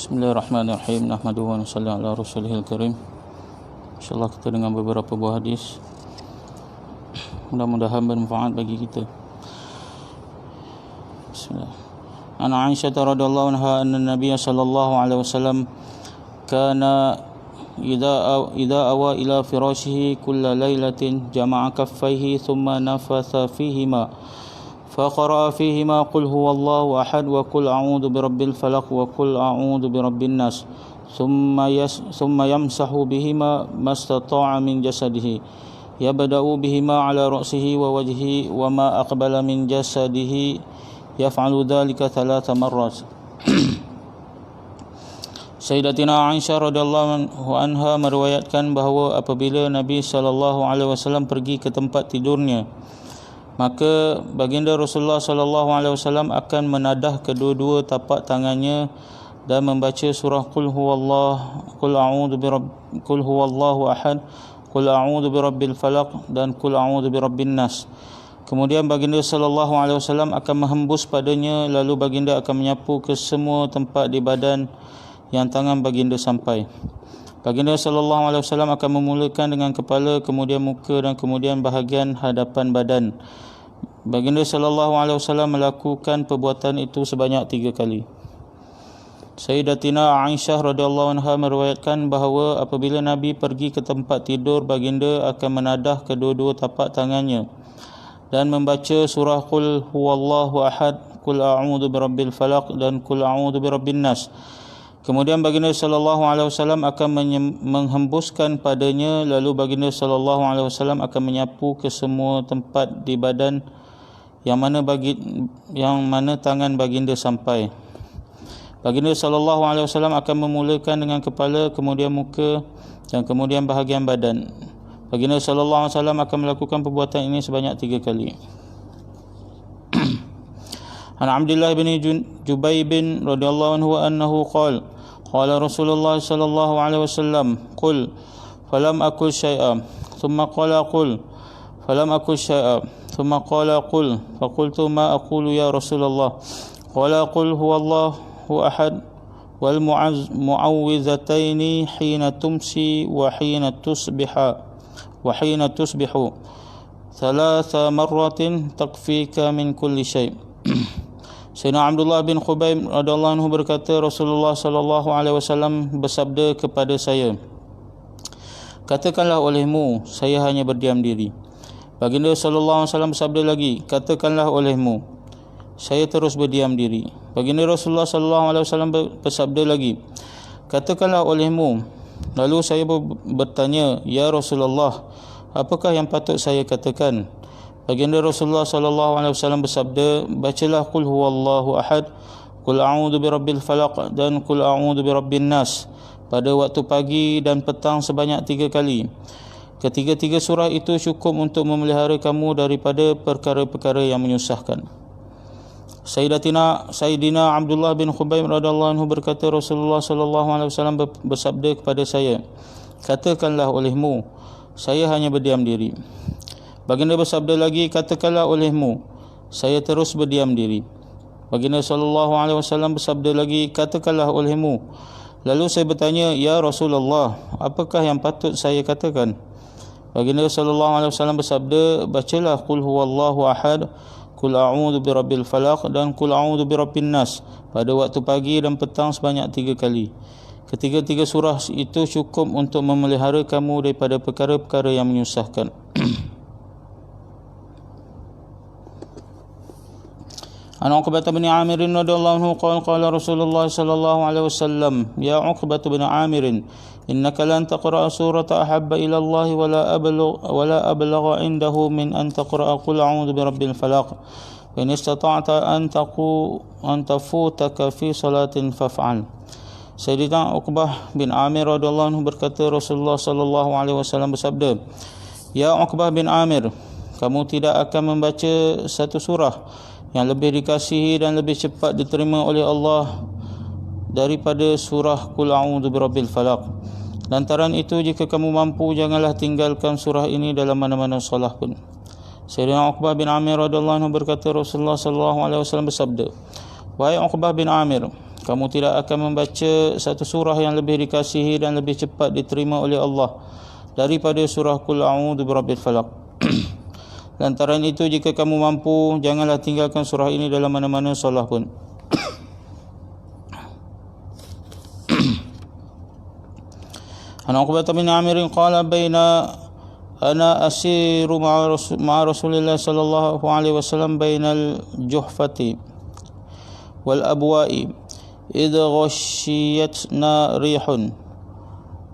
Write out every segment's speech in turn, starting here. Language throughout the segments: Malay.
Bismillahirrahmanirrahim. Nahmaduhu wa nusalli ala rasulihil karim. InsyaAllah kita dengan beberapa buah hadis, mudah-mudahan bermanfaat bagi kita. Bismillah. An Aisyah radhiyallahu anha anna Nabiy sallallahu alaihi wasallam kana idza awa ila firashihi kulla lailatin jama'a kaffaihi thumma nafatha fihima فقرأ فيهما قل هو الله أحد وقل أعوذ برب الفلق وقل أعوذ برب الناس ثم يمسح بهما ما استطاع من جسده يبدأ بهما على رأسه ووجهه وما أقبل من جسده يفعل ذلك 3 مرات. Sayyidatina Aisyah radhiyallahu anha meriwayatkan bahawa apabila Nabi sallallahu alaihi wasallam pergi ke tempat tidurnya, maka baginda Rasulullah sallallahu alaihi wasallam akan menadah kedua-dua tapak tangannya dan membaca surah Qul huwallahu ahad, Qul a'udzu birabbil falaq dan Qul a'udzu birabbin nas. Kemudian baginda sallallahu alaihi wasallam akan menghembus padanya, lalu baginda akan menyapu ke semua tempat di badan yang tangan baginda sampai. Baginda sallallahu alaihi wasallam akan memulakan dengan kepala, kemudian muka dan kemudian bahagian hadapan badan. Baginda sallallahu alaihi wasallam melakukan perbuatan itu sebanyak 3 kali. Sayyidatina Aisyah radhiyallahu anha meriwayatkan bahawa apabila Nabi pergi ke tempat tidur, baginda akan menadah kedua-dua tapak tangannya dan membaca surah Qul huwallahu ahad, Qul a'udzu birabbil falaq dan Qul a'udzu birabbin nas. Kemudian baginda sallallahu alaihi wasallam akan menghembuskan padanya, lalu baginda sallallahu alaihi wasallam akan menyapu ke semua tempat di badan yang mana tangan baginda sampai. Baginda sallallahu alaihi wasallam akan memulakan dengan kepala, kemudian muka dan kemudian bahagian badan. Baginda sallallahu alaihi wasallam akan melakukan perbuatan ini sebanyak 3 kali. An Abdullah bin Jubaib radhiyallahu anhu annahu qala qala Rasulullah sallallahu alaihi wasallam qul falam aqul syai'a thumma qala qul falam aqul syai'a thumma qala qul faqultu ma aqulu ya Rasulullah qala qul huwallahu ahad wal mu'awwizataini hina tumsi wa hina tusbihu 3 marratin takfika min kulli syai'. Sayyidina Abdullah bin Khubayb radhiyallahu anhu berkata, Rasulullah sallallahu alaihi wasallam bersabda kepada saya, katakanlah olehmu, saya hanya berdiam diri. Baginda sallallahu alaihi wasallam bersabda lagi, katakanlah olehmu, saya terus berdiam diri. Baginda Rasulullah sallallahu alaihi wasallam bersabda lagi, katakanlah olehmu. Lalu saya bertanya, ya Rasulullah, apakah yang patut saya katakan? Baginda Rasulullah sallallahu alaihi wasallam bersabda, bacalah Qul huwallahu ahad, Qul a'udzu birabbil falaq dan Qul a'udzu birabbin nas pada waktu pagi dan petang sebanyak 3 kali. Ketiga-tiga surah itu cukup untuk memelihara kamu daripada perkara-perkara yang menyusahkan. Sayyidina Abdullah bin Khubayb radhiyallahu anhu berkata, Rasulullah sallallahu alaihi wasallam bersabda kepada saya, katakanlah olehmu, saya hanya berdiam diri. Baginda bersabda lagi, katakanlah olehmu, saya terus berdiam diri. Baginda sallallahu alaihi wasallam bersabda lagi, katakanlah olehmu. Lalu saya bertanya, ya Rasulullah, apakah yang patut saya katakan? Baginda sallallahu alaihi wasallam bersabda, bacalah Qul huwallahu ahad, Qul a'udzu birabbil falaq dan Qul a'udzu birabbin nas pada waktu pagi dan petang sebanyak 3 kali. Ketiga-tiga surah itu cukup untuk memelihara kamu daripada perkara-perkara yang menyusahkan. An Uqbah bin Amir radhiyallahu anhu qala Rasulullah sallallahu alaihi wasallam, ya Uqbah bin Amir, innaka lan taqra'a surata ahabba ila Allah wala ablagha indahu min an taqra'a Qul a'udzu birabbil falaq. Wa in istata'ta an tafutaka fi salatin faf'al. Sayyidina Uqbah bin Amir radhiyallahu anhu berkata, Rasulullah sallallahu alaihi wasallam bersabda, ya Uqbah bin Amir, kamu tidak akan membaca satu surah yang lebih dikasihi dan lebih cepat diterima oleh Allah daripada surah Qul a'udzu birabbil falaq. Lantaran itu, jika kamu mampu, janganlah tinggalkan surah ini dalam mana-mana solat pun. Sayyidina Uqbah bin Amir radhiyallahu anhu berkata, Rasulullah sallallahu alaihi wasallam bersabda, wahai Uqbah bin Amir, kamu tidak akan membaca satu surah yang lebih dikasihi dan lebih cepat diterima oleh Allah daripada surah Qul A'udzu Birabbil Falaq. Lantaran itu, jika kamu mampu, janganlah tinggalkan surah ini dalam mana-mana solat pun. An Uqbah bin Amir qala baina ana asiru ma'a Rasulillah sallallahu alaihi wasallam bainal juhfati wal abwa'i idh ghashiyatna rihun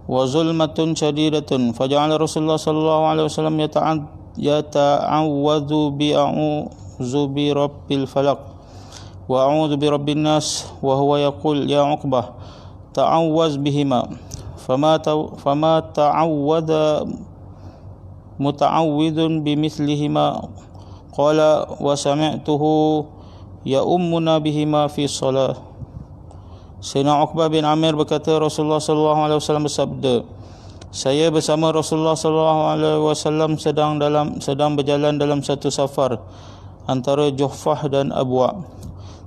wa zulmatun shadidatun faja'ala Rasulullah sallallahu alaihi wasallam yata'awwadhu bi'a'udzu bi rabbil falaq wa a'udzu bi rabbin nas wa huwa yaqul ya Uqbah ta'awwaz bihima fama ta'awwadha muta'awwidun bimithlihima qala wa sami'tuhu ya ummuna bihima fi salat. Sayyidina Uqbah bin Amir berkata, Rasulullah sallallahu alaihi wasallam bersabda, saya bersama Rasulullah sallallahu alaihi wasallam sedang berjalan dalam satu safar antara Juhfah dan Abwa.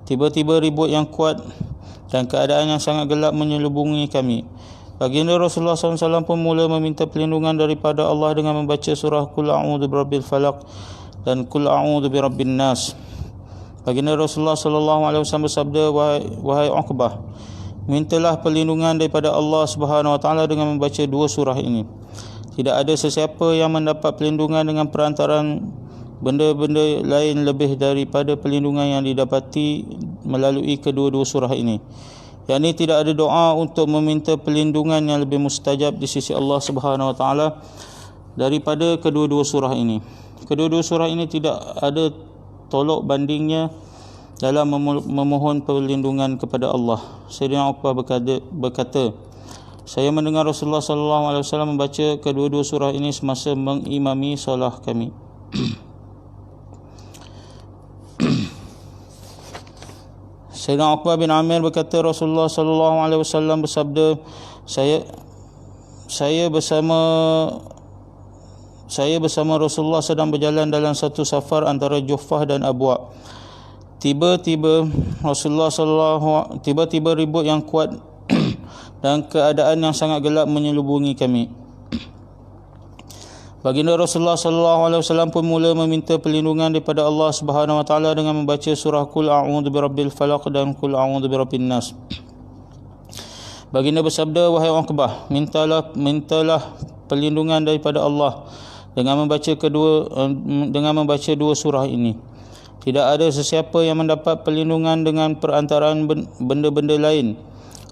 Tiba-tiba ribut yang kuat dan keadaan yang sangat gelap menyelubungi kami. Baginda Rasulullah SAW pun mula meminta perlindungan daripada Allah dengan membaca surah Qul A'udzu Birabbil Falaq dan Qul A'udzu Birabbin Nas. Baginda Rasulullah SAW bersabda, wahai Uqbah, mintalah perlindungan daripada Allah Subhanahu Wa Taala dengan membaca dua surah ini. Tidak ada sesiapa yang mendapat perlindungan dengan perantaraan benda-benda lain lebih daripada perlindungan yang didapati melalui kedua-dua surah ini. Yakni tidak ada doa untuk meminta perlindungan yang lebih mustajab di sisi Allah Subhanahu Wa Taala daripada kedua-dua surah ini. Kedua-dua surah ini tidak ada tolok bandingnya dalam memohon perlindungan kepada Allah. Sayyidina Uqbah berkata, saya mendengar Rasulullah sallallahu alaihi wasallam membaca kedua-dua surah ini semasa mengimami solat kami. Sayyidina Uqbah bin Amir berkata, Rasulullah sallallahu alaihi wasallam bersabda, saya bersama Rasulullah sedang berjalan dalam satu safar antara Juhfah dan Abwa. Tiba-tiba ribut yang kuat dan keadaan yang sangat gelap menyelubungi kami. Baginda Rasulullah sallallahu alaihi wasallam pun mula meminta perlindungan daripada Allah Subhanahu Wa Taala dengan membaca surah Qul A'udzu Birabbil Falaq dan Qul A'udzu Birabbin Nas. Baginda bersabda, wahai Uqbah, mintalah perlindungan daripada Allah dengan membaca dua surah ini. Tidak ada sesiapa yang mendapat perlindungan dengan perantaraan benda-benda lain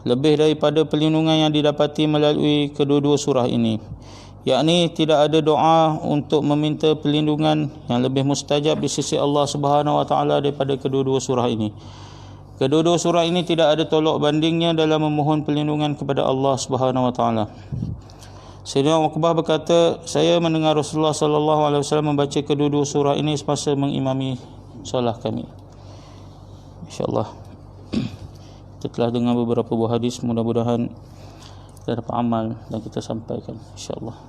lebih daripada perlindungan yang didapati melalui kedua-dua surah ini. Yakni tidak ada doa untuk meminta perlindungan yang lebih mustajab di sisi Allah Subhanahu Wa Taala daripada kedua-dua surah ini. Kedua-dua surah ini tidak ada tolok bandingnya dalam memohon perlindungan kepada Allah Subhanahu Wa Taala. Sayyidina Uqbah berkata, saya mendengar Rasulullah sallallahu alaihi wasallam membaca kedua-dua surah ini semasa mengimami solat kami. InsyaAllah kita telah dengar beberapa buah hadis, mudah-mudahan kita dapat amal dan kita sampaikan, insyaAllah.